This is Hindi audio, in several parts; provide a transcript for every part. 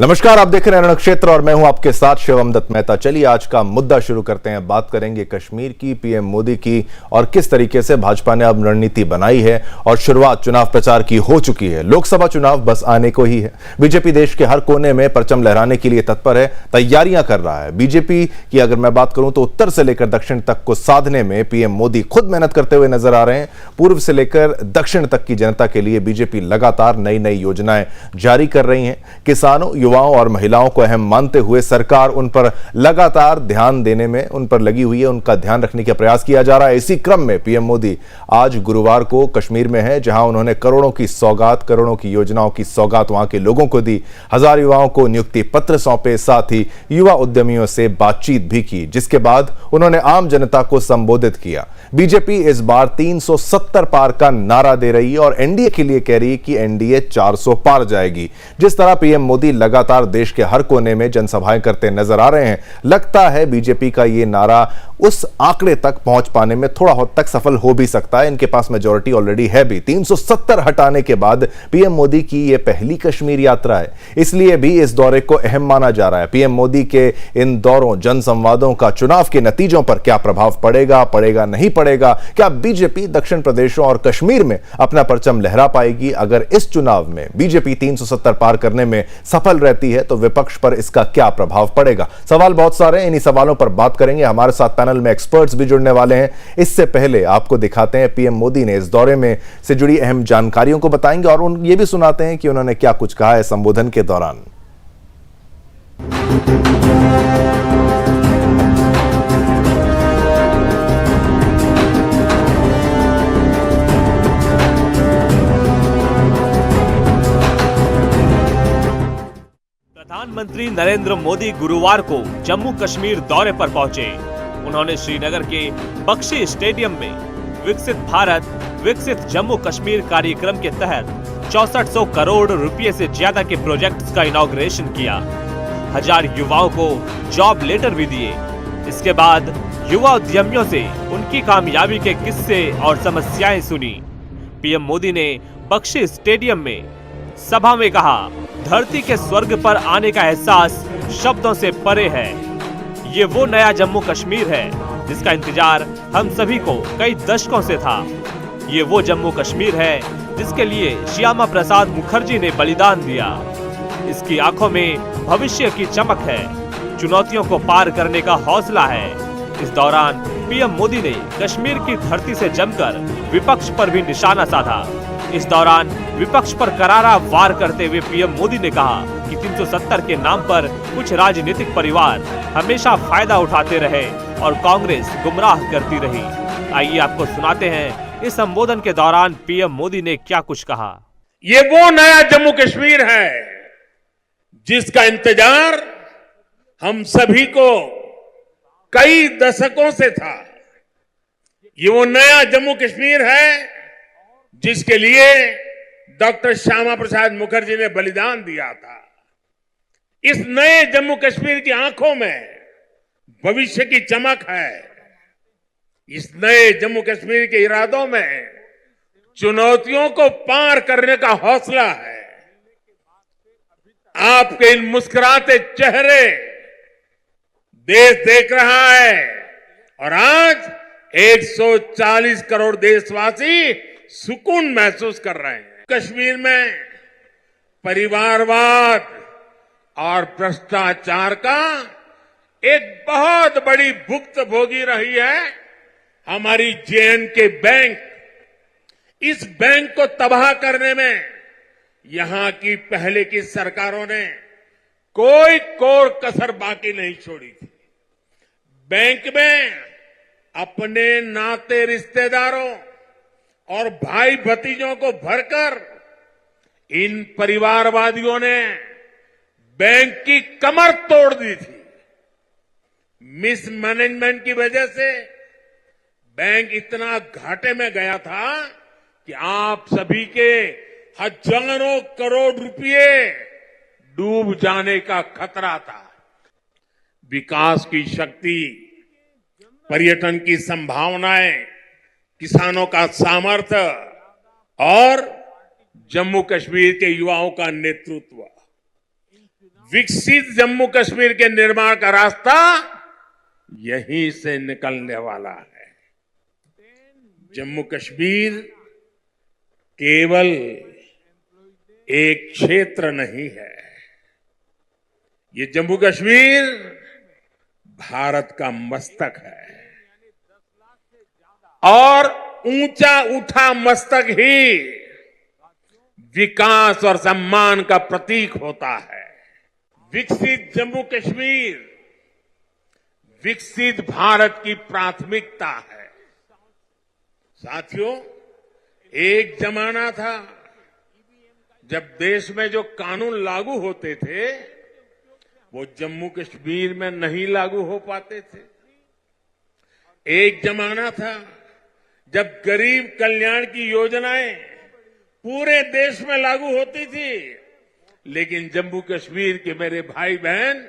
नमस्कार, आप देख रहे हैं रणक्षेत्र और मैं हूं आपके साथ शिवम दत्त मेहता। चलिए आज का मुद्दा शुरू करते हैं। बात करेंगे कश्मीर की, पीएम मोदी की और किस तरीके से भाजपा ने अब रणनीति बनाई है और शुरुआत चुनाव प्रचार की हो चुकी है। लोकसभा चुनाव बस आने को ही है। बीजेपी देश के हर कोने में परचम लहराने के लिए तत्पर है, तैयारियां कर रहा है। बीजेपी की अगर मैं बात करूं तो उत्तर से लेकर दक्षिण तक को साधने में पीएम मोदी खुद मेहनत करते हुए नजर आ रहे हैं। पूर्व से लेकर दक्षिण तक की जनता के लिए बीजेपी लगातार नई नई योजनाएं जारी कर रही है। किसानों, युवाओं और महिलाओं को अहम मानते हुए सरकार उन पर लगातार ध्यान देने में उन पर लगी हुई है, उनका ध्यान रखने का प्रयास किया जा रहा है। इसी क्रम में पीएम मोदी आज गुरुवार को कश्मीर में है, जहां उन्होंने करोड़ों की सौगात, करोड़ों की योजनाओं की सौगात वहां के लोगों को दी। 1000 युवाओं को नियुक्ति पत्र सौंपे, साथ ही युवा उद्यमियों से बातचीत भी की, जिसके बाद उन्होंने आम जनता को संबोधित किया। बीजेपी इस बार 370 पार का नारा दे रही है और एनडीए के लिए कह रही है कि एनडीए 400 पार जाएगी। जिस तरह पीएम मोदी लगातार देश के हर कोने में जनसभाएं करते नजर आ रहे हैं, लगता है बीजेपी का यह नारा उस आंकड़े तक पहुंच पाने में थोड़ा हद तक सफल हो भी सकता है। इनके पास मेजॉरिटी ऑलरेडी है भी। 370 हटाने के बाद पीएम मोदी की यह पहली कश्मीर यात्रा है, इसलिए भी इस दौरे को अहम माना जा रहा है। पीएम मोदी के इन दौरों, जनसंवादों का चुनाव के नतीजों पर क्या प्रभाव पड़ेगा, नहीं पड़ेगा? क्या बीजेपी दक्षिण प्रदेशों और कश्मीर में अपना परचम लहरा पाएगी? अगर इस चुनाव में बीजेपी 370 पार करने में सफल रहती है तो विपक्ष पर इसका क्या प्रभाव पड़ेगा? सवाल बहुत सारे हैं, इन्हीं सवालों पर बात करेंगे। हमारे साथ पैनल में एक्सपर्ट्स भी जुड़ने वाले हैं। इससे पहले आपको दिखाते हैं पीएम मोदी ने इस दौरे में से जुड़ी अहम जानकारियों को बताएंगे और ये भी सुनाते हैं कि उन्होंने क्या कुछ कहा है संबोधन के दौरान। प्रधानमंत्री नरेंद्र मोदी गुरुवार को जम्मू कश्मीर दौरे पर पहुंचे। उन्होंने श्रीनगर के बख्शी स्टेडियम में विकसित भारत विकसित जम्मू कश्मीर कार्यक्रम के तहत 6400 करोड़ रुपए से ज्यादा के प्रोजेक्ट्स का इनॉग्रेशन किया। 1000 युवाओं को जॉब लेटर भी दिए। इसके बाद युवा उद्यमियों से उनकी कामयाबी के किस्से और समस्याएं सुनी। पीएम मोदी ने बख्शी स्टेडियम में सभा में कहा, धरती के स्वर्ग पर आने का एहसास शब्दों से परे है। ये वो नया जम्मू कश्मीर है जिसका इंतजार हम सभी को कई दशकों से था। ये वो जम्मू कश्मीर है जिसके लिए श्यामा प्रसाद मुखर्जी ने बलिदान दिया। इसकी आंखों में भविष्य की चमक है, चुनौतियों को पार करने का हौसला है। इस दौरान पीएम मोदी ने कश्मीर की धरती से जमकर विपक्ष पर भी निशाना साधा। इस दौरान विपक्ष पर करारा वार करते हुए पीएम मोदी ने कहा कि 370 के नाम पर कुछ राजनीतिक परिवार हमेशा फायदा उठाते रहे और कांग्रेस गुमराह करती रही। आइए आपको सुनाते हैं इस संबोधन के दौरान पीएम मोदी ने क्या कुछ कहा। ये वो नया जम्मू कश्मीर है जिसका इंतजार हम सभी को कई दशकों से था। ये वो नया जम्मू कश्मीर है जिसके लिए डॉक्टर श्यामा प्रसाद मुखर्जी ने बलिदान दिया था। इस नए जम्मू कश्मीर की आंखों में भविष्य की चमक है। इस नए जम्मू कश्मीर के इरादों में चुनौतियों को पार करने का हौसला है। आपके इन मुस्कुराते चेहरे देश देख रहा है और आज 140 करोड़ देशवासी सुकून महसूस कर रहे हैं। कश्मीर में परिवारवाद और भ्रष्टाचार का एक बहुत बड़ी भुक्तभोगी रही है हमारी जे.एंड.के बैंक। इस बैंक को तबाह करने में यहां की पहले की सरकारों ने कोई कोर कसर बाकी नहीं छोड़ी थी। बैंक में अपने नाते रिश्तेदारों और भाई भतीजों को भरकर इन परिवारवादियों ने बैंक की कमर तोड़ दी थी। मिसमैनेजमेंट की वजह से बैंक इतना घाटे में गया था कि आप सभी के हजारों करोड़ रुपए डूब जाने का खतरा था। विकास की शक्ति, पर्यटन की संभावनाएं, किसानों का सामर्थ्य और जम्मू कश्मीर के युवाओं का नेतृत्व, विकसित जम्मू कश्मीर के निर्माण का रास्ता यहीं से निकलने वाला है। जम्मू कश्मीर केवल एक क्षेत्र नहीं है, ये जम्मू कश्मीर भारत का मस्तक है और ऊंचा उठा मस्तक ही विकास और सम्मान का प्रतीक होता है। विकसित जम्मू कश्मीर विकसित भारत की प्राथमिकता है। साथियों, एक जमाना था जब देश में जो कानून लागू होते थे वो जम्मू कश्मीर में नहीं लागू हो पाते थे। एक जमाना था जब गरीब कल्याण की योजनाएं पूरे देश में लागू होती थी, लेकिन जम्मू कश्मीर के मेरे भाई बहन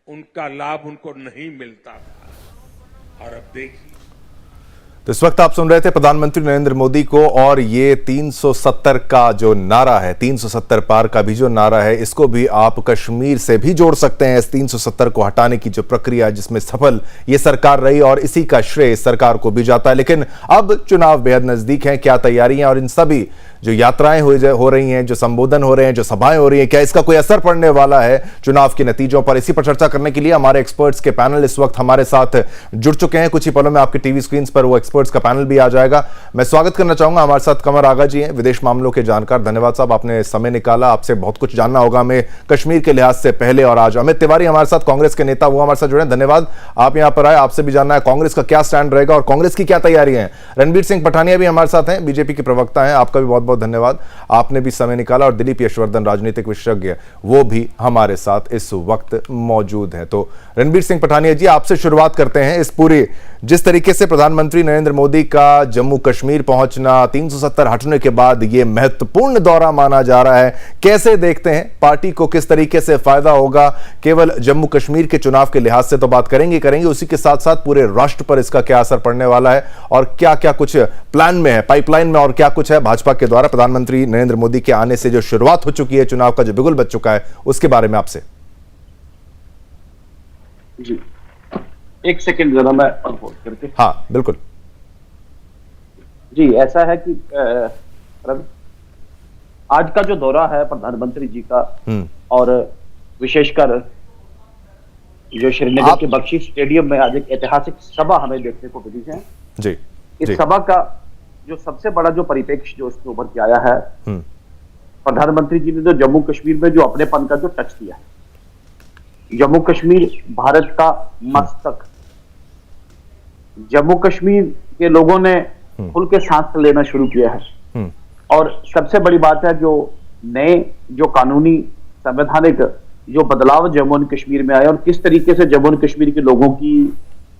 उनका लाभ उनको नहीं मिलता था। और अब देखिए, तो इस वक्त आप सुन रहे थे प्रधानमंत्री नरेंद्र मोदी को, और ये 370 का जो नारा है, 370 पार का भी जो नारा है, इसको भी आप कश्मीर से भी जोड़ सकते हैं। इस 370 को हटाने की जो प्रक्रिया है जिसमें सफल ये सरकार रही और इसी का श्रेय सरकार को भी जाता है। लेकिन अब चुनाव बेहद नजदीक हैं, क्या तैयारियां और इन सभी जो यात्राएं हो रही हैं, जो संबोधन हो रहे हैं, जो सभाएं हो रही हैं, क्या इसका कोई असर पड़ने वाला है चुनाव के नतीजों पर? इसी पर चर्चा करने के लिए हमारे एक्सपर्ट्स के पैनल इस वक्त हमारे साथ जुड़ चुके हैं। कुछ ही पलों में आपकी टीवी स्क्रीन पर वो एक्सपर्ट्स का पैनल भी आ जाएगा। मैं स्वागत करना चाहूंगा, हमारे साथ कमर आगा जी हैं, विदेश मामलों के जानकार। धन्यवाद साहब, आपने समय निकाला, आपसे बहुत कुछ जानना होगा हमें कश्मीर के लिहाज से पहले और आज। अमित तिवारी हमारे साथ, कांग्रेस के नेता, वो हमारे साथ जुड़े। धन्यवाद, आप यहां पर आए, आपसे भी जानना है कांग्रेस का क्या स्टैंड रहेगा और कांग्रेस की क्या तैयारियां हैं। रणबीर सिंह पठानिया भी हमारे साथ हैं, बीजेपी के प्रवक्ता हैं, आपका भी बहुत बहुत धन्यवाद, आपने भी समय निकाला। और दिलीप यशवर्धन, राजनीतिक विशेषज्ञ, वो भी हमारे साथ इस वक्त मौजूद हैं। तो रणबीर सिंह पठानिया जी, आपसे शुरुआत करते हैं। इस पूरी जिस तरीके से प्रधानमंत्री नरेंद्र मोदी का जम्मू कश्मीर पहुंचना 370 हटने के बाद ये महत्वपूर्ण दौरा माना जा रहा है, कैसे देखते हैं? पार्टी को किस तरीके से फायदा होगा? केवल जम्मू कश्मीर के चुनाव के लिहाज से तो बात करेंगे, उसी के साथ साथ पूरे राष्ट्र पर इसका क्या असर पड़ने वाला है और क्या क्या कुछ प्लान में है, पाइपलाइन में, और क्या कुछ है भाजपा के द्वारा प्रधानमंत्री नरेंद्र मोदी के आने से जो शुरुआत हो चुकी है, चुनाव का जो बिगुल बज चुका है, उसके बारे में आपसे। जी, एक सेकंड जरा मैं होल्ड करके। हाँ बिल्कुल जी, ऐसा है कि आज का जो दौरा है प्रधानमंत्री जी का, और विशेषकर जो श्रीनगर के बख्शी स्टेडियम में आज एक ऐतिहासिक सभा हमें देखने को मिली है जी। इस सभा का जो सबसे बड़ा जो परिप्रेक्ष्य जो उसके ऊपर के आया है, प्रधानमंत्री जी ने जो जम्मू कश्मीर में जो अपनेपन का जो टच दिया है, जम्मू कश्मीर भारत का मस्तक, जम्मू कश्मीर के लोगों ने खुल के सांस लेना शुरू किया है। और सबसे बड़ी बात है, जो नए जो कानूनी संवैधानिक जो बदलाव जम्मू एंड कश्मीर में आए और किस तरीके से जम्मू एंड कश्मीर के लोगों की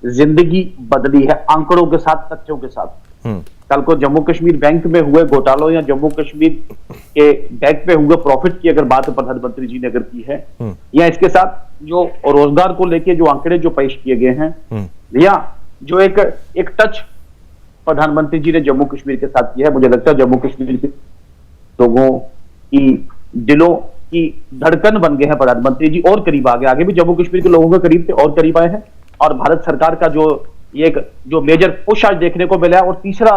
जिंदगी बदली है, आंकड़ों के साथ, तथ्यों के साथ। कल को जम्मू कश्मीर बैंक में हुए घोटालों या जम्मू कश्मीर के बैंक में हुए प्रॉफिट की अगर बात प्रधानमंत्री जी ने अगर की है, या इसके साथ जो रोजगार को लेके जो आंकड़े जो पेश किए गए हैं, या जो एक टच प्रधानमंत्री जी ने जम्मू कश्मीर के साथ किया है, मुझे लगता है जम्मू कश्मीर के लोगों की दिलों की धड़कन बन गए हैं प्रधानमंत्री जी, और करीब आ गए। आगे भी जम्मू कश्मीर के लोगों के करीब थे और करीब आए हैं, और भारत सरकार का जो एक जो मेजर पुश आज देखने को मिला है। और तीसरा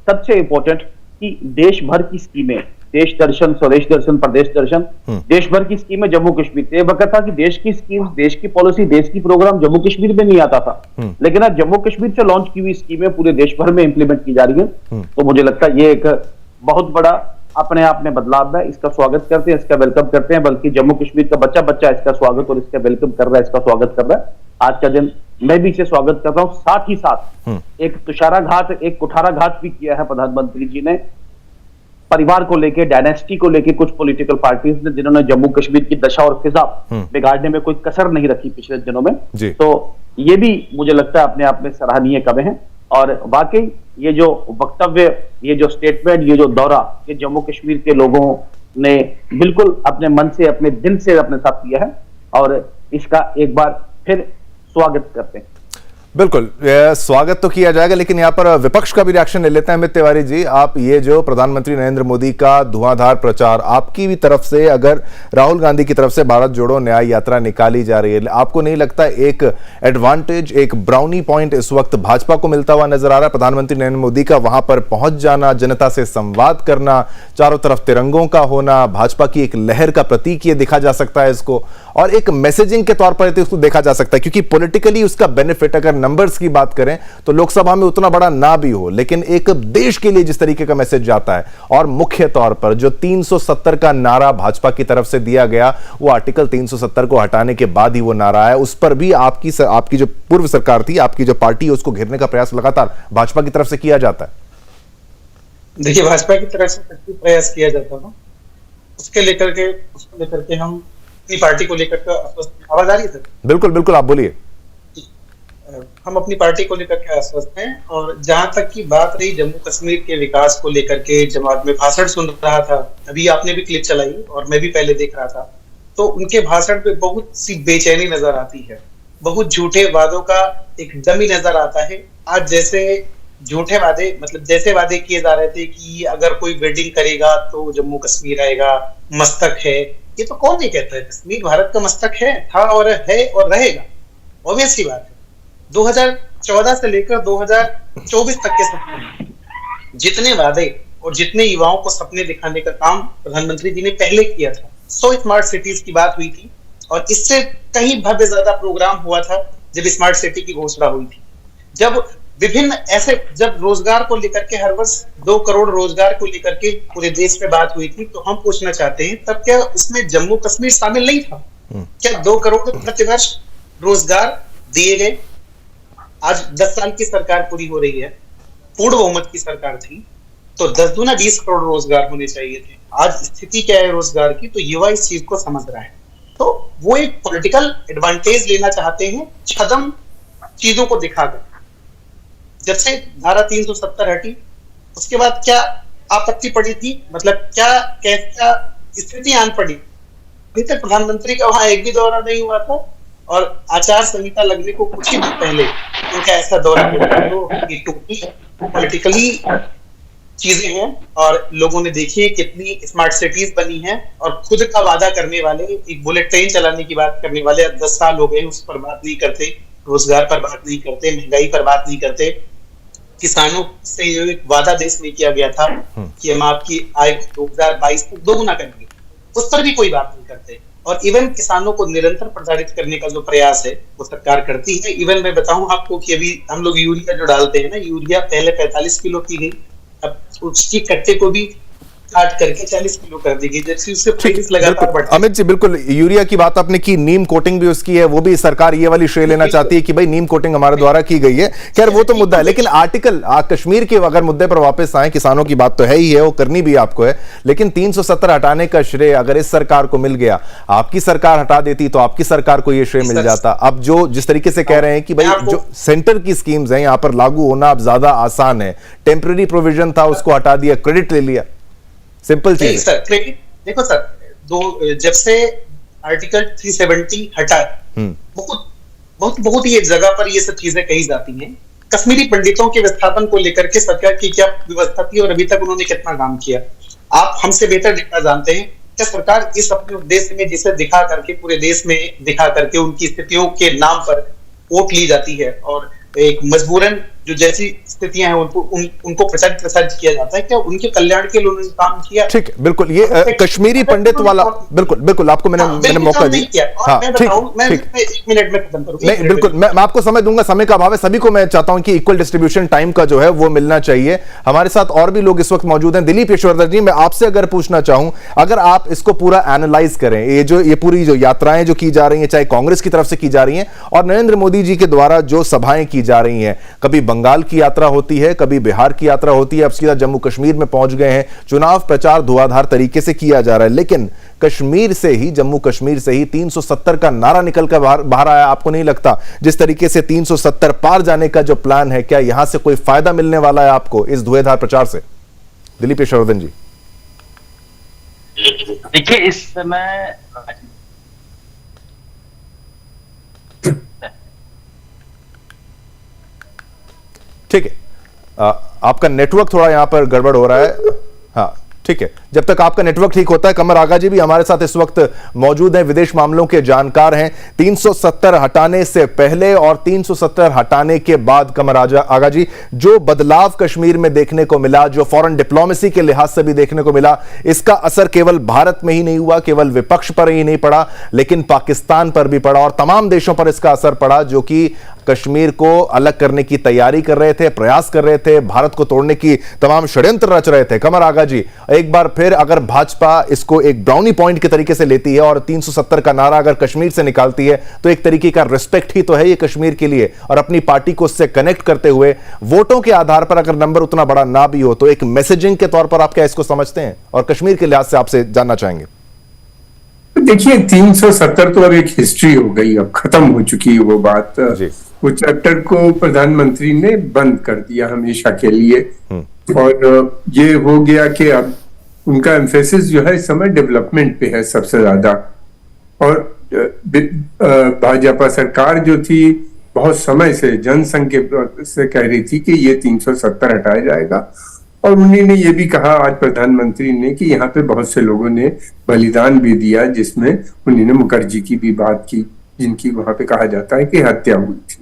सबसे इंपॉर्टेंट कि देश भर की स्कीमें, देश दर्शन, स्वदेश दर्शन, प्रदेश दर्शन, देश भर की स्कीमें जम्मू कश्मीर से। वक्त था कि देश की स्कीम, देश की पॉलिसी, देश की प्रोग्राम जम्मू कश्मीर में नहीं आता था, लेकिन आज जम्मू कश्मीर से लॉन्च की हुई स्कीमें पूरे देश भर में इंप्लीमेंट की जा रही है। तो मुझे लगता है ये एक बहुत बड़ा अपने आप में बदलाव है, इसका स्वागत करते हैं, इसका वेलकम करते हैं। बल्कि जम्मू कश्मीर का बच्चा बच्चा इसका स्वागत और इसका वेलकम कर रहा है, इसका स्वागत कर रहा है। आज का दिन मैं भी इसे स्वागत कर रहा हूं। साथ ही साथ एक तुषाराघात, एक कुठाराघात भी किया है प्रधानमंत्री जी ने परिवार को लेके, डायनेस्टी को लेके कुछ पॉलिटिकल पार्टीज ने, जिन्होंने जम्मू कश्मीर की दशा और फिजा बिगाड़ने में कोई कसर नहीं रखी पिछले दिनों में। तो ये भी मुझे लगता है अपने आप में सराहनीय कदम है। और वाकई ये जो वक्तव्य, ये जो स्टेटमेंट, ये जो दौरा, ये जम्मू कश्मीर के लोगों ने बिल्कुल अपने मन से, अपने दिल से अपने साथ किया है और इसका एक बार फिर स्वागत करते हैं। बिल्कुल, स्वागत तो किया जाएगा, लेकिन यहाँ पर विपक्ष का भी रिएक्शन ले लेते हैं। अमित तिवारी जी, आप ये जो प्रधानमंत्री नरेंद्र मोदी का धुआंधार प्रचार, आपकी भी तरफ से अगर राहुल गांधी की तरफ से भारत जोड़ो न्याय यात्रा निकाली जा रही है, आपको नहीं लगता एक एडवांटेज, एक ब्राउनी पॉइंट इस वक्त भाजपा को मिलता हुआ नजर आ रहा है? प्रधानमंत्री नरेंद्र मोदी का वहां पर पहुंच जाना, जनता से संवाद करना, चारों तरफ तिरंगों का होना, भाजपा की एक लहर का प्रतीक ये देखा जा सकता है इसको, और एक मैसेजिंग के तौर पर इसको देखा जा सकता है, क्योंकि पॉलिटिकली उसका बेनिफिट, अगर नंबर्स की बात करें तो लोकसभा में उतना बड़ा ना भी हो, लेकिन एक देश के लिए जिस तरीके का मैसेज जाता है, और मुख्य तौर पर जो 370 का नारा भाजपा की तरफ से दिया गया, वो आर्टिकल 370 को हटाने के बाद ही वो नारा है, उस पर भी आपकी जो पूर्व सरकार थी, आपकी जो पार्टी है, उसको घेरने का प्रयास लगातार भाजपा की तरफ से किया जाता है। देखिए, भाजपा की तरफ से प्रयास किया जाता है, उसको लेकर के हम अपनी पार्टी को लेकर के आश्वस्त। आवाज आ रही है सर? बिल्कुल बिल्कुल, आप बोलिए। हम अपनी पार्टी को लेकर के आश्वस्त हैं। और जहां तक की बात रही जम्मू कश्मीर के विकास को लेकर के, जमात में भाषण सुन रहा था, अभी आपने भी क्लिप चलाई और मैं भी पहले देख रहा था, तो उनके भाषण पे बहुत सी बेचैनी नजर आती है, बहुत झूठे वादों का एक डमी नजर आता है। आज जैसे झूठे वादे, मतलब जैसे वादे किए जा रहे थे कि अगर कोई वेडिंग करेगा तो जम्मू कश्मीर आएगा, मस्तक है, ये तो कौन नहीं कहता है? कश्मीर भारत का मस्तक है, था और है और रहेगा, ऑब्वियस सी बात है। 2014 से लेकर 2024 तक के सपने, जितने वादे और जितने युवाओं को सपने दिखाने का काम प्रधानमंत्री जी ने पहले किया था, 100 स्मार्ट सिटीज की बात हुई थी, और इससे कहीं भव्य ज्यादा प्रोग्राम हुआ था जब स्मार्ट सिटी की घोषणा हुई थी। जब विभिन्न ऐसे, जब रोजगार को लेकर के हर वर्ष 2 करोड़ रोजगार को लेकर के पूरे देश में बात हुई थी, तो हम पूछना चाहते हैं तब क्या उसमें जम्मू कश्मीर शामिल नहीं था? क्या 2 करोड़ प्रतिवर्ष रोजगार दिए गए? आज 10 साल की सरकार पूरी हो रही है, पूर्ण बहुमत की सरकार थी, तो 10 दूना 20 करोड़ रोजगार होने चाहिए थे। आज स्थिति क्या है रोजगार की, तो युवा इस चीज को समझ रहा है, तो वो एक पॉलिटिकल एडवांटेज लेना चाहते हैं छदम चीजों को दिखाकर। जब से धारा 370 हटी, उसके बाद क्या आपत्ति पड़ी थी, मतलब क्या कैसा स्थिति आन पड़ी? अभी तक प्रधानमंत्री का वहां एक भी दौरा नहीं हुआ था, और आचार संहिता लगने को कुछ ही दिन पहले उनका ऐसा दौरा हुआ, तो ये टोटली पॉलिटिकली चीजें हैं। और लोगों ने देखिए कितनी स्मार्ट सिटीज बनी हैं, और खुद का वादा करने वाले, एक बुलेट ट्रेन चलाने की बात करने वाले 10 साल हो गए, उस पर बात नहीं करते, रोजगार पर बात नहीं करते, महंगाई पर बात नहीं करते, किसानों से एक वादा देश में किया गया था कि हम आपकी आय 2022 तक दोगुना करेंगे, उस पर भी कोई बात नहीं करते। और इवन किसानों को निरंतर प्रचारित करने का जो प्रयास है वो सरकार करती है। इवन मैं बताऊं आपको कि अभी हम लोग यूरिया जो डालते हैं ना, यूरिया पहले 45 किलो की गई, अब उसकी कट्टे को भी काट करके 40 किलो कर दी गई, जैसे उससे प्राइस लगातार बढ़ता है। अमित जी, बिल्कुल यूरिया की बात आपने की, नीम कोटिंग भी उसकी है, वो भी सरकार ये वाली श्रेय लेना चाहती है कि भाई नीम कोटिंग हमारे द्वारा की गई है। खैर वो तो मुद्दा है, लेकिन आर्टिकल कश्मीर के अगर मुद्दे पर वापस आए, किसानों की बात तो है ही है, वो करनी भी आपको है, लेकिन 370 हटाने का श्रेय अगर इस सरकार को मिल गया, आपकी सरकार हटा देती तो आपकी सरकार को ये श्रेय मिल जाता। अब जो जिस तरीके से कह रहे हैं कि भाई जो सेंटर की स्कीम्स हैं यहाँ पर लागू होना अब ज्यादा आसान है, टेम्पररी प्रोविजन था उसको हटा दिया, क्रेडिट ले लिया, सिंपल चीज सर। क्रेडिट देखो सर, जब से आर्टिकल 370 हटा, बहुत ही एक जगह पर ये सब चीजें कही जाती हैं। कश्मीरी पंडितों के विस्थापन को लेकर के सरकार की क्या व्यवस्था थी और अभी तक उन्होंने कितना काम किया, आप हमसे बेहतर देखना जानते हैं। क्या सरकार इस अपने उद्देश्य में, जिसे दिखा करके पूरे देश में दिखा करके उनकी स्थितियों के नाम पर वोट ली जाती है, और एक मजबूरन जो जैसी स्थितियां हैं उनको प्रचारित किया जाता है, क्या उनके कल्याण के लिए उन्होंने काम किया? ठीक, बिल्कुल, ये कश्मीरी पंडित वाला, बिल्कुल आपको मैंने मौका दिया। हाँ, ठीक, एक मिनट में खत्म करूंगा। नहीं, बिल्कुल, मैं आपको समय दूंगा, समय का अभाव है, सभी को मैं चाहता हूं कि इक्वल डिस्ट्रीब्यूशन टाइम का जो है वो मिलना चाहिए। हमारे साथ और भी लोग इस वक्त मौजूद हैं। दिलीप यशवर्धन जी, मैं आपसे अगर पूछना चाहूं, अगर आप इसको पूरा एनालाइज करें, ये पूरी जो यात्राएं जो की जा रही हैं, चाहे कांग्रेस की तरफ से की जा रही हैं और नरेंद्र मोदी जी के द्वारा जो सभाएं की जा रही हैं, कभी बंगाल की यात्रा होती है, कभी बिहार की यात्रा होती है, अब सीधा जम्मू कश्मीर में पहुंच गए हैं। चुनाव प्रचार धुआंधार तरीके से किया जा रहा है, लेकिन कश्मीर से ही, जम्मू कश्मीर से ही 370 का नारा निकलकर बाहर आया। आपको नहीं लगता जिस तरीके से 370 पार जाने का जो प्लान है, क्या यहां से कोई फायदा मिलने वाला है आपको इस धुएंधार प्रचार से? दिलीप यशवर्धन जी। देखिए, इस समय ठीक है, आपका नेटवर्क थोड़ा यहां पर गड़बड़ हो रहा है। हाँ ठीक है, जब तक आपका नेटवर्क ठीक होता है, कमर आगा जी भी हमारे साथ इस वक्त मौजूद हैं, विदेश मामलों के जानकार हैं। 370 हटाने से पहले और 370 हटाने के बाद कमर आगा जी, जो बदलाव कश्मीर में देखने को मिला, जो फॉरेन डिप्लोमेसी के लिहाज से भी देखने को मिला, इसका असर केवल भारत में ही नहीं हुआ, केवल विपक्ष पर ही नहीं पड़ा, लेकिन पाकिस्तान पर भी पड़ा और तमाम देशों पर इसका असर पड़ा जो कि कश्मीर को अलग करने की तैयारी कर रहे थे, प्रयास कर रहे थे, भारत को तोड़ने की तमाम षड्यंत्र रच रहे थे। कमर आगा जी, एक बार फिर अगर भाजपा इसको एक ब्राउनी पॉइंट के तरीके से लेती है और 370 का नारा अगर कश्मीर से निकालती है, तो एक तरीके का रिस्पेक्ट ही तो है ये कश्मीर के लिए, और अपनी पार्टी को उससे कनेक्ट करते हुए वोटों के आधार पर अगर नंबर उतना बड़ा ना भी हो तो एक मैसेजिंग के तौर पर आप क्या इसको समझते हैं? और कश्मीर के लिहाज से आपसे जानना चाहेंगे। देखिए, 370 तो अब एक हिस्ट्री हो गई, अब खत्म हो चुकी है वो बात। वो चैप्टर को प्रधानमंत्री ने बंद कर दिया हमेशा के लिए, और ये हो गया कि अब उनका एम्फेसिस जो है इस समय डेवलपमेंट पे है सबसे ज्यादा। और भाजपा सरकार जो थी बहुत समय से जनसंघ से कह रही थी कि ये 370 हटाया जाएगा, और उन्होंने ये भी कहा आज प्रधानमंत्री ने कि यहाँ पे बहुत से लोगों ने बलिदान भी दिया, जिसमें उन्होंने मुखर्जी की भी बात की, जिनकी वहां पे कहा जाता है कि हत्या हुई थी।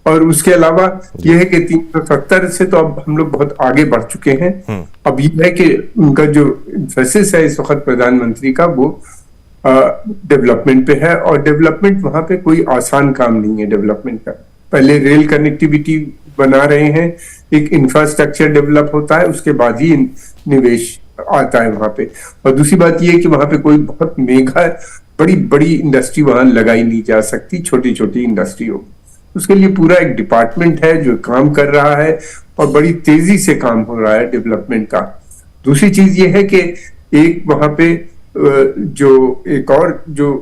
और उसके अलावा यह है कि 370 से तो अब हम लोग बहुत आगे बढ़ चुके हैं। अब ये है कि उनका जो एम्फेसिस है इस वक्त प्रधानमंत्री का, वो डेवलपमेंट पे है, और डेवलपमेंट वहां पे कोई आसान काम नहीं है डेवलपमेंट का। पहले रेल कनेक्टिविटी बना रहे हैं, एक इंफ्रास्ट्रक्चर डेवलप होता है, उसके बाद ही निवेश आता है वहां पे। और दूसरी बात यह है कि वहां पे कोई बहुत मेगा बड़ी बड़ी इंडस्ट्री वहां लगाई नहीं जा सकती, छोटी छोटी इंडस्ट्री होगी। उसके लिए पूरा एक डिपार्टमेंट है जो काम कर रहा है, और बड़ी तेजी से काम हो रहा है डेवलपमेंट का। दूसरी चीज ये है कि एक वहां पे जो एक और जो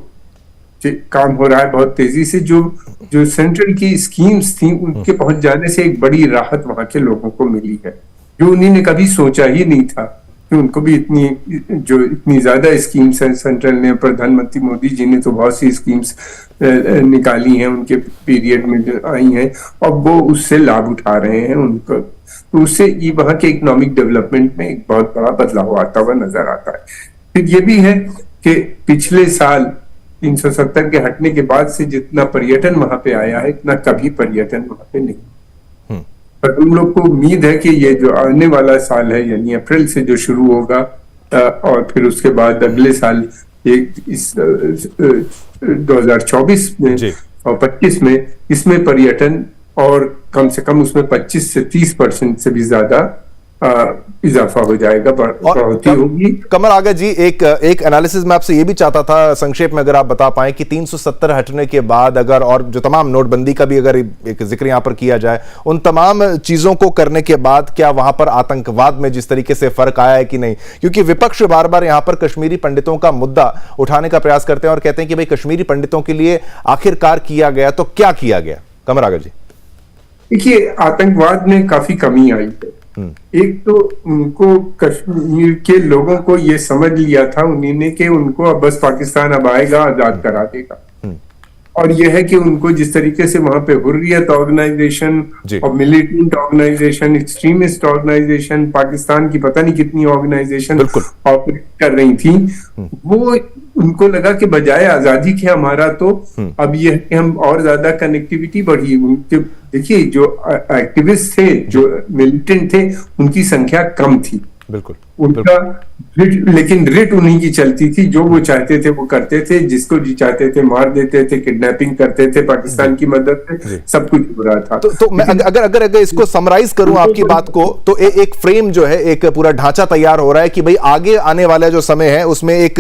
काम हो रहा है बहुत तेजी से, जो सेंट्रल की स्कीम्स थी उनके पहुंच जाने से एक बड़ी राहत वहां के लोगों को मिली है, जो उन्होंने कभी सोचा ही नहीं था कि उनको भी इतनी ज्यादा स्कीम्स हैं। सेंट्रल ने, प्रधानमंत्री मोदी जी ने तो बहुत सी स्कीम्स निकाली हैं उनके पीरियड में जो आई हैं, और वो उससे लाभ उठा रहे हैं उनको, तो उससे ये वहां के इकोनॉमिक डेवलपमेंट में एक बहुत बड़ा बदलाव आता हुआ नजर आता है। फिर ये भी है कि पिछले साल 370 के हटने के बाद से जितना पर्यटन वहां पे आया है, इतना कभी पर्यटन वहां पे नहीं। पर हम लोग को उम्मीद है कि ये जो आने वाला साल है, यानी अप्रैल से जो शुरू होगा, और फिर उसके बाद अगले साल इस 2024 में और 25 में, इसमें पर्यटन और कम से कम उसमें 25 से 30% से भी ज्यादा इजाफा हो जाएगा, बढ़ोतरी होगी। कमर आगा जी, एक एनालिसिस में आपसे ये भी चाहता था, संक्षेप में अगर आप बता पाएं कि 370 हटने के बाद अगर, और जो तमाम नोटबंदी का भी अगर एक जिक्र यहां पर किया जाए, उन तमाम चीजों को करने के बाद क्या वहां पर आतंकवाद में जिस तरीके से फर्क आया है कि नहीं? क्योंकि विपक्ष बार बार यहां पर कश्मीरी पंडितों का मुद्दा उठाने का प्रयास करते हैं और कहते हैं कि भाई कश्मीरी पंडितों के लिए आखिरकार किया गया तो क्या किया गया? कमर आगा जी, देखिए, आतंकवाद में काफी कमी आई है। एक तो उनको कश्मीर के लोगों को ये समझ लिया था उन्होंने कि उनको अब बस पाकिस्तान अब आएगा आजाद करा देगा, और यह है कि उनको जिस तरीके से वहां पे हुर्रियत ऑर्गेनाइजेशन और militant organisation, extremist organisation, Pakistan की पता नहीं कितनी ऑर्गेनाइजेशन ऑपरेट कर रही थी, वो उनको लगा कि बजाय आजादी के हमारा तो अब ये है कि हम और ज्यादा कनेक्टिविटी बढ़ी। उनके देखिए, जो एक्टिविस्ट थे, जो मिलिटेंट थे, उनकी संख्या कम थी, बिल्कुल। उनका लेकिन रिट उन्हीं की चलती थी, जो वो चाहते थे वो करते थे, जिसको जी चाहते थे मार देते थे, किडनैपिंग करते थे, पाकिस्तान की मदद से सब कुछ हो रहा था। तो मैं अगर इसको समराइज करूं आपकी बात को, तो एक फ्रेम जो है, एक पूरा ढांचा तैयार हो रहा है कि भाई आगे आने वाला जो समय है उसमें एक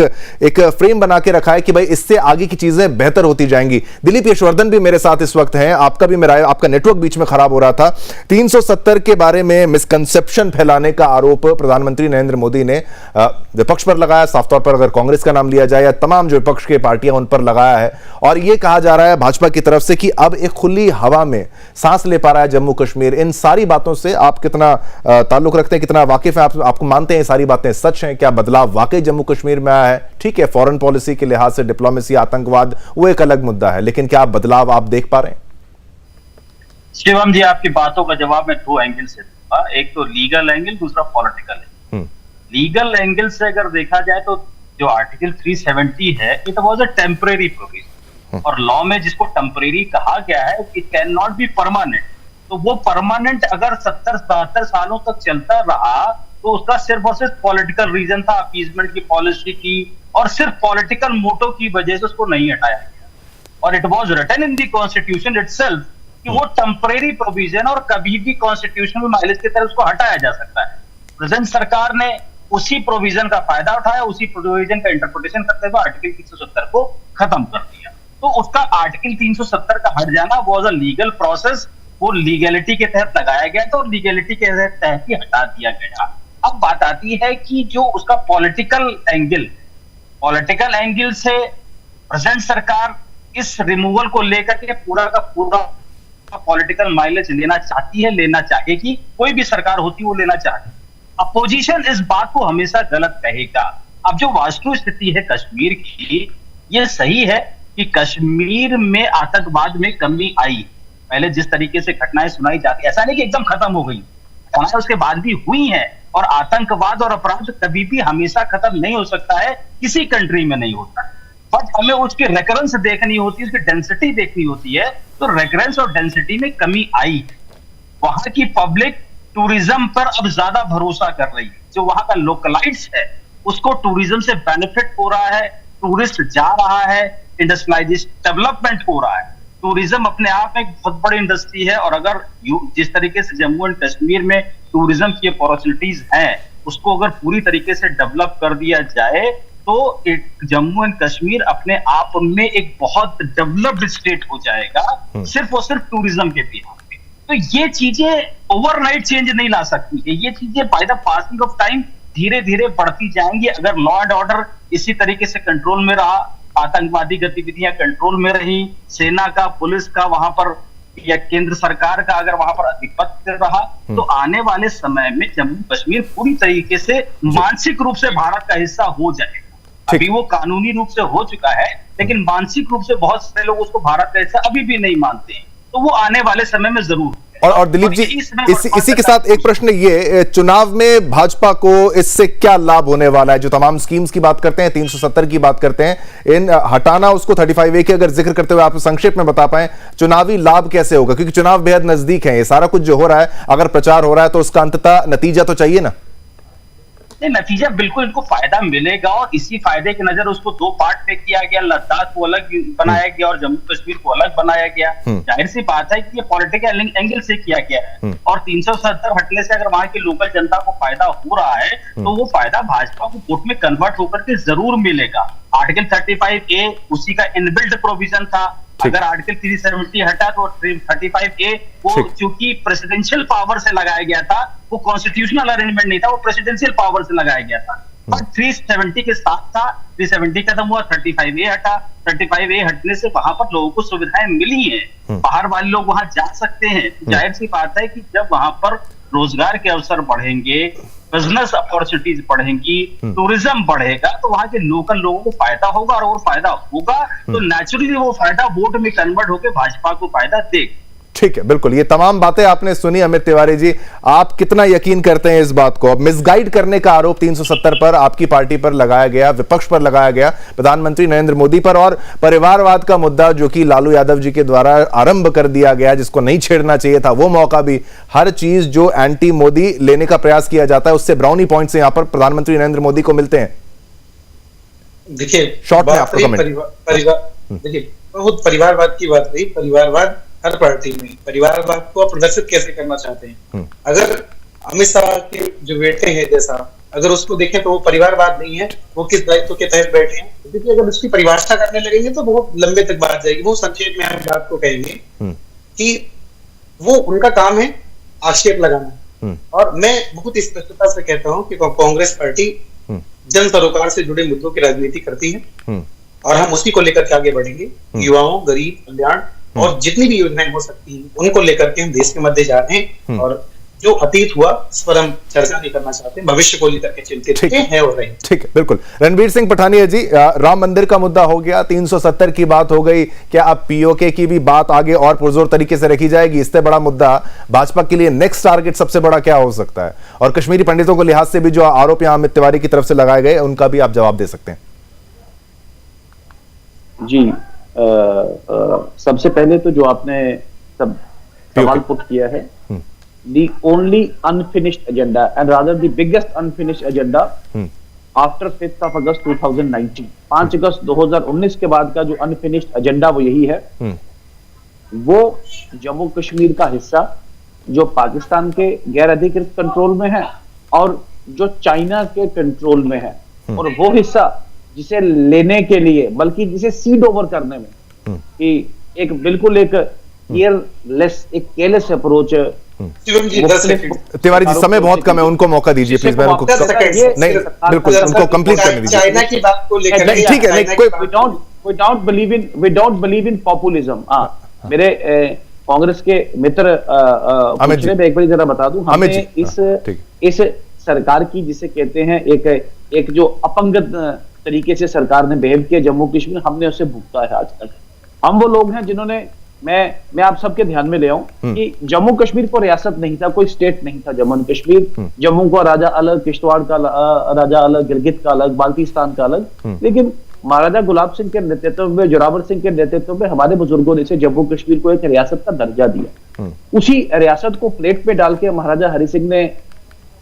फ्रेम बना के रखा है कि भाई इससे आगे की चीजें बेहतर होती जाएंगी। दिलीप यशवर्धन भी मेरे साथ इस वक्त हैं, आपका भी मेरा, आपका नेटवर्क बीच में खराब हो रहा था। 370 के बारे में मिसकंसेप्शन फैलाने का आरोप प्रधानमंत्री नरेंद्र मोदी ने विपक्ष पर लगाया, साफ तौर पर अगर कांग्रेस का नाम लिया जाए या तमाम जो विपक्ष की पार्टियां उन पर लगाया है। और यह कहा जा रहा है भाजपा की तरफ से कि अब एक खुली हवा में सांस ले पा रहा है जम्मू कश्मीर। इन सारी बातों से आप कितना ताल्लुक रखते हैं, कितना वाकिफ है? आपको मानते हैं ये सारी बातें सच हैं? क्या बदलाव वाकई जम्मू कश्मीर में आया है? ठीक है, फॉरेन पॉलिसी के लिहाज से डिप्लोमेसी, आतंकवाद वो एक अलग मुद्दा है, लेकिन क्या बदलाव आप देख पा रहे हैं? शिवम जी, आपकी बातों का जवाब मैं दो एंगल से दूंगा। एक तो लीगल एंगल, दूसरा पॉलिटिकल एंगल। लीगल एंगल से अगर देखा जाए तो जो आर्टिकल 370 है, it was a temporary provision, और लॉ में जिसको टेम्परेरी कहा गया है, it can not be permanent. तो वो परमानेंट अगर 70-72 सालों तक चलता रहा तो उसका सिर्फ और सिर्फ पॉलिटिकल रीजन था, अपीजमेंट की पॉलिसी की, और सिर्फ पॉलिटिकल मोटो की वजह से उसको नहीं हटाया गया। और it was written in the constitution itself कि वो टेम्परेरी प्रोविजन और कभी भी कॉन्स्टिट्यूशनल माइलेज की तरह उसको हटाया जा सकता है। प्रेजेंट सरकार ने उसी प्रोविजन का फायदा उठाया, उसी प्रोविजन का इंटरप्रिटेशन करते हुए आर्टिकल 370 को खत्म कर दिया। तो उसका आर्टिकल 370 का हट जाना वाज अ लीगल प्रोसेस, वो लीगैलिटी के तहत लगाया गया था और लीगैलिटी के तहत ही हटा दिया गया। अब बात आती है कि जो उसका पॉलिटिकल एंगल से प्रेजेंट सरकार इस रिमूवल को लेकर के पूरा का पूरा पॉलिटिकल माइलेज लेना चाहती है, लेना चाहेगी, कोई भी सरकार होती वो लेना चाहती। अपोजिशन इस बात को हमेशा गलत कहेगा। अब जो वास्तु स्थिति है कश्मीर की, ये सही है कि कश्मीर में आतंकवाद में कमी आई। पहले जिस तरीके से घटनाएं सुनाई जाती, ऐसा नहीं कि एकदम खत्म हो गई, घटनाएं उसके बाद भी हुई हैं। और आतंकवाद और अपराध कभी भी हमेशा खत्म नहीं हो सकता है, किसी कंट्री में नहीं होता है। बट हमें उसकी रेकरेंस देखनी होती है, उसकी डेंसिटी देखनी होती है। तो रेकरेंस और डेंसिटी में कमी आई। वहां की पब्लिक टूरिज्म पर अब ज्यादा भरोसा कर रही है। जो वहां का लोकलाइट्स है उसको टूरिज्म से बेनिफिट हो रहा है, टूरिस्ट जा रहा है, इंडस्ट्रियलाइजेशन डेवलपमेंट हो रहा है। टूरिज्म अपने आप में एक बहुत बड़ी इंडस्ट्री है, और अगर जिस तरीके से जम्मू एंड कश्मीर में टूरिज्म की अपॉर्चुनिटीज हैं, उसको अगर पूरी तरीके से डेवलप कर दिया जाए तो जम्मू एंड कश्मीर अपने आप में एक बहुत डेवलप्ड स्टेट हो जाएगा, सिर्फ और सिर्फ टूरिज्म के बिना। तो ये चीजें ओवरनाइट चेंज नहीं ला सकती है, ये चीजें by the passing of time धीरे धीरे बढ़ती जाएंगी। अगर लॉ एंड ऑर्डर इसी तरीके से कंट्रोल में रहा, आतंकवादी गतिविधियां कंट्रोल में रही, सेना का, पुलिस का वहां पर या केंद्र सरकार का अगर वहां पर आधिपत्य रहा, तो आने वाले समय में जम्मू कश्मीर पूरी तरीके से मानसिक रूप से भारत का हिस्सा हो जाएगा। अभी वो कानूनी रूप से हो चुका है, लेकिन मानसिक रूप से बहुत सारे लोग उसको भारत का हिस्सा अभी भी नहीं मानते हैं। तो वो आने वाले समय में जरूर। और दिलीप जी, इसी के साथ एक प्रश्न, ये चुनाव में भाजपा को इससे क्या लाभ होने वाला है? जो तमाम स्कीम्स की बात करते हैं, 370 की बात करते हैं, इन हटाना उसको 35A के अगर जिक्र करते हुए आप संक्षेप में बता पाएं, चुनावी लाभ कैसे होगा? क्योंकि चुनाव बेहद नजदीक है, ये सारा कुछ जो हो रहा है, अगर प्रचार हो रहा है तो उसका अंततः नतीजा तो चाहिए ना? नतीजा बिल्कुल इनको फायदा मिलेगा, और इसी फायदे की नजर उसको दो पार्ट में किया गया। लद्दाख को अलग बनाया गया और जम्मू कश्मीर को अलग बनाया गया। जाहिर सी बात है कि ये पॉलिटिकल एंगल से किया गया है, और 370 हटने से अगर वहां की लोकल जनता को फायदा हो रहा है तो वो फायदा भाजपा को वोट में कन्वर्ट होकर के जरूर मिलेगा। आर्टिकल 35A उसी का इनबिल्ट प्रोविजन था। अगर आर्टिकल 370 हटा तो 35A वो चूंकि प्रेसिडेंशियल पावर से लगाया गया था, वो कॉन्स्टिट्यूशनल अरेंजमेंट नहीं था, वो प्रेसिडेंशियल पावर से लगाया गया था। और 370 के साथ था, 370 खत्म हुआ, 35A हटा। 35A हटने से वहां पर लोगों को सुविधाएं मिली हैं, बाहर वाले लोग वहां जा सकते हैं। जाहिर सी बात है कि जब वहां पर रोजगार के अवसर बढ़ेंगे, बिजनेस अपॉर्चुनिटीज बढ़ेंगी, टूरिज्म बढ़ेगा, तो वहां के लोकल लोगों को फायदा होगा, और वो फायदा होगा तो नेचुरली वो फायदा वोट में कन्वर्ट होकर भाजपा को फायदा देगा। ठीक है, बिल्कुल। ये तमाम बातें आपने सुनी अमित तिवारी जी, आप कितना यकीन करते हैं इस बात को? अब मिसगाइड करने का आरोप 370 पर आपकी पार्टी पर लगाया गया, विपक्ष पर लगाया गया, प्रधानमंत्री नरेंद्र मोदी पर, और परिवारवाद का मुद्दा जो कि लालू यादव जी के द्वारा आरंभ कर दिया गया, जिसको नहीं छेड़ना चाहिए था, वो मौका भी, हर चीज जो एंटी मोदी लेने का प्रयास किया जाता है उससे ब्राउनी पॉइंट्स यहां पर प्रधानमंत्री नरेंद्र मोदी को मिलते हैं। देखिए, शॉर्ट में आपका कमेंट। देखिए, बहुत परिवारवाद की बात रही। परिवारवाद हर पार्टी में, परिवारवाद को आप प्रदर्शित कैसे करना चाहते हैं? अगर अमित शाह के जो बेटे हैं जैसा, अगर उसको देखें तो वो परिवारवाद नहीं है, वो किस दायित्व के तहत बैठे हैं? क्योंकि अगर उसकी परिभाषा करने लगेंगे तो बहुत लंबे तक बात जाएगी। वो संक्षेप में हम बात को कहेंगे कि वो उनका काम है आक्षेप लगाना, और मैं बहुत स्पष्टता से कहता हूं कि कांग्रेस पार्टी जन सरोकार से जुड़े मुद्दों की राजनीति करती है, और हम उसी को लेकर के आगे बढ़ेंगे। युवाओं, गरीब कल्याण और जितनी भी योजनाएं हो सकती हैं उनको लेकर के हम देश के मध्य जा रहे हैं, और जो अतीत हुआ उस पर हम चर्चा नहीं करना चाहते, भविष्य को लेकर के चिंतित हैं और रहे। ठीक है, बिल्कुल। रणबीर सिंह पठानिया जी, राम मंदिर का मुद्दा हो गया, 370 की बात हो गई, क्या अब पीओके की भी बात आगे और पुरजोर तरीके से रखी जाएगी? इससे बड़ा मुद्दा भाजपा के लिए नेक्स्ट टारगेट सबसे बड़ा क्या हो सकता है? और कश्मीरी पंडितों के लिहाज से भी जो आरोप यहां अमित तिवारी की तरफ से लगाए गए, उनका भी आप जवाब दे सकते हैं। जी, सबसे पहले तो जो आपने सब सवाल पुट किया है, the only unfinished agenda and rather the biggest unfinished agenda after 5th of August 2019, 5 अगस्त 2019 के बाद का जो अनफिनिश्ड एजेंडा वो यही है, वो जम्मू कश्मीर का हिस्सा जो पाकिस्तान के गैर अधिकृत कंट्रोल में है और जो चाइना के कंट्रोल में है, और वो हिस्सा जिसे लेने के लिए, बल्कि जिसे सीड ओवर करने में, कि एक बिल्कुल एक केयरलेस, एक केयरलेस अप्रोच। तिवारी जी, समय बहुत कम है, उनको मौका दीजिए प्लीज। मैं उनको नहीं, बिल्कुल उनको कंप्लीट करने दीजिए। चाइना की बात को लेकर ठीक है, नहीं कोई we don't believe in populism। मेरे कांग्रेस के मित्र पूछ रहे थे, एक बार जरा बता दूं, हमें इस सरकार की, जिसे कहते हैं एक जो अपंगत तरीके से सरकार ने बिहेव किया जम्मू कश्मीर, हमने उसे भुगता है आज तक। हम वो लोग हैं जिन्होंने, मैं आप सबके ध्यान में ले आऊं कि जम्मू कश्मीर को रियासत नहीं था, कोई स्टेट नहीं था जम्मू कश्मीर। जम्मू का राजा अलग, किश्तवाड़ का राजा अलग, गिलगित का अलग, बाल्टिस्तान का अलग, लेकिन महाराजा गुलाब सिंह के नेतृत्व में, जोरावर सिंह के नेतृत्व में हमारे बुजुर्गों ने इसे जम्मू कश्मीर को एक रियासत का दर्जा दिया। उसी रियासत को प्लेट पे डाल के महाराजा हरि सिंह ने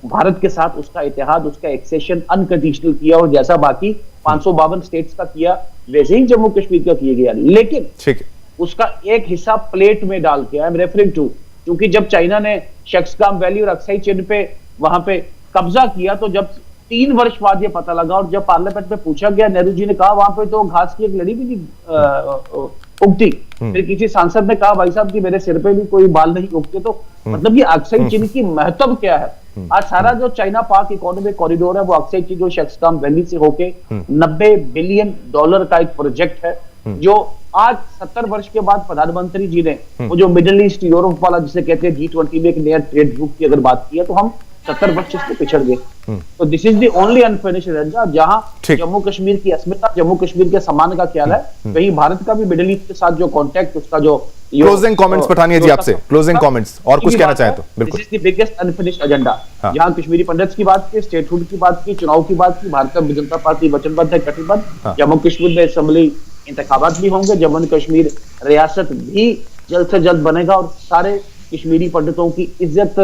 भारत के साथ उसका इतिहाद, उसका एक्सेशन अनकंडीशनल किया, और जैसा बाकी 552 स्टेट्स का किया वैसे ही जम्मू कश्मीर का किया गया। लेकिन उसका एक हिस्सा प्लेट में डाल के, आई एम रेफरिंग टू, क्योंकि जब चाइना ने शख्सगाम वैली और अक्साई चिन्ह पे वहां पे कब्जा किया, तो जब 3 वर्ष बाद ये पता लगा, और जब पार्लियामेंट में पूछा गया, नेहरू जी ने कहा वहां पे तो घास की एक लड़ी भी नहीं उगती। फिर किसी सांसद ने कहा, भाई साहब कि मेरे सिर पे भी कोई बाल नहीं उगते। तो मतलब ये अक्साई चिन्ह की महत्व क्या है? आज सारा जो चाइना पाक इकोनॉमिक कॉरिडोर है, वो अक्साई चिन्ह जो शख्सगाम वैली से होके $90 बिलियन का एक प्रोजेक्ट है, जो आज 70 वर्ष के बाद प्रधानमंत्री जी ने वो जो मिडिल ईस्ट यूरोप वाला, जिसे कहते हैं G20 में एक नया ट्रेड ग्रुप की अगर बात की है, तो हम 70 वर्ष से पिछड़ गए। तो this is the only unfinished agenda, जहां जम्मू कश्मीर की अस्मिता, जम्मू कश्मीर के सम्मान का ख्याल है, वहीं भारत का भी मिडिल ईस्ट के साथ जो कॉन्टेक्ट, उसका जो क्लोजिंग कमेंट्स पठानिया जी आपसे, क्लोजिंग कमेंट्स और कुछ कहना चाहें तो बिल्कुल। This is the biggest unfinished agenda, जहां कश्मीरी पंडित्स की बात की, स्टेटहुड की बात की, चुनाव की बात की, भारतीय जनता पार्टी वचनबद्ध है, कटिबद्ध। जम्मू कश्मीर में असेंबली इंतखाबात भी होंगे, जम्मू कश्मीर रियासत भी जल्द से जल्द बनेगा, और सारे कश्मीरी पंडितों की इज्जत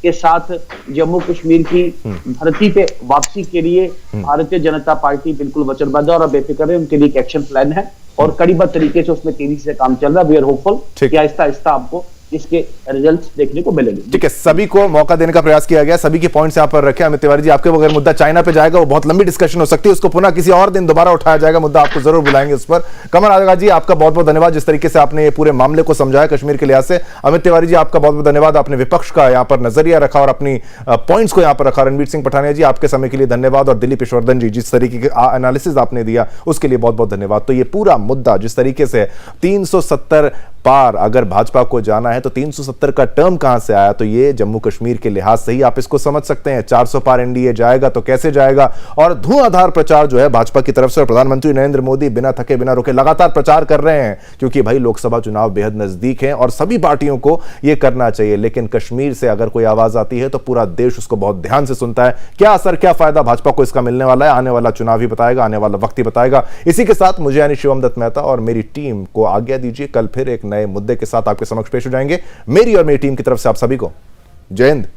के साथ जम्मू कश्मीर की धरती पे वापसी के लिए भारतीय जनता पार्टी बिल्कुल वचनबद्ध है, और बेफिक्र है, उनके लिए एक एक्शन प्लान है, और कड़ीबद्ध तरीके से उसमें तेजी से काम चल रहा है। वी आर होपफुल कि आहिस्ता आहिस्ता आपको इसके रिजल्ट्स देखने को मिलेंगे। ठीक है, सभी को मौका देने का प्रयास किया गया, सभी के पॉइंट्स यहां पर रखे। अमित तिवारी जी, आपके अगर मुद्दा चाइना पे जाएगा, वो बहुत लंबी डिस्कशन हो सकती है, उसको पुनः किसी और दिन दोबारा उठाया जाएगा, मुद्दा आपको जरूर बुलाएंगे उस पर। कमल आगा जी, आपका बहुत बहुत धन्यवाद, जिस तरीके से आपने ये पूरे मामले को समझाया कश्मीर के लिहाज से। अमित तिवारी जी, आपका बहुत बहुत धन्यवाद, आपने विपक्ष का यहाँ पर नजरिया रखा और अपनी पॉइंट्स को यहाँ पर रखा। रणबीर सिंह पठानिया जी, आपके समय के लिए धन्यवाद, और दिलीप यशवर्धन जी, जिस तरीके के एनालिसिस आपने दिया उसके लिए बहुत बहुत धन्यवाद। तो ये पूरा मुद्दा जिस तरीके से 370 पार अगर भाजपा को जाना है तो 370 का टर्म कहां से आया, तो ये जम्मू कश्मीर के लिहाज से ही आप इसको समझ सकते हैं। 400 पार एनडीए जाएगा तो कैसे जाएगा। और धुआंधार प्रचार जो है भाजपा की तरफ से, और प्रधानमंत्री नरेंद्र मोदी बिना थके बिना रुके लगातार प्रचार कर रहे हैं, क्योंकि भाई लोकसभा चुनाव बेहद नजदीक है और सभी पार्टियों को यह करना चाहिए। लेकिन कश्मीर से अगर कोई आवाज आती है तो पूरा देश उसको बहुत ध्यान से सुनता है। क्या असर, क्या फायदा भाजपा को इसका मिलने वाला है, आने वाला चुनाव ही बताएगा, आने वाला वक्त ही बताएगा। इसी के साथ मुझे यानी शिवम दत्त मेहता और मेरी टीम को आज्ञा दीजिए। कल फिर एक नए मुद्दे के साथ आपके समक्ष पेश हो जाएंगे। मेरी और मेरी टीम की तरफ से आप सभी को जय हिंद।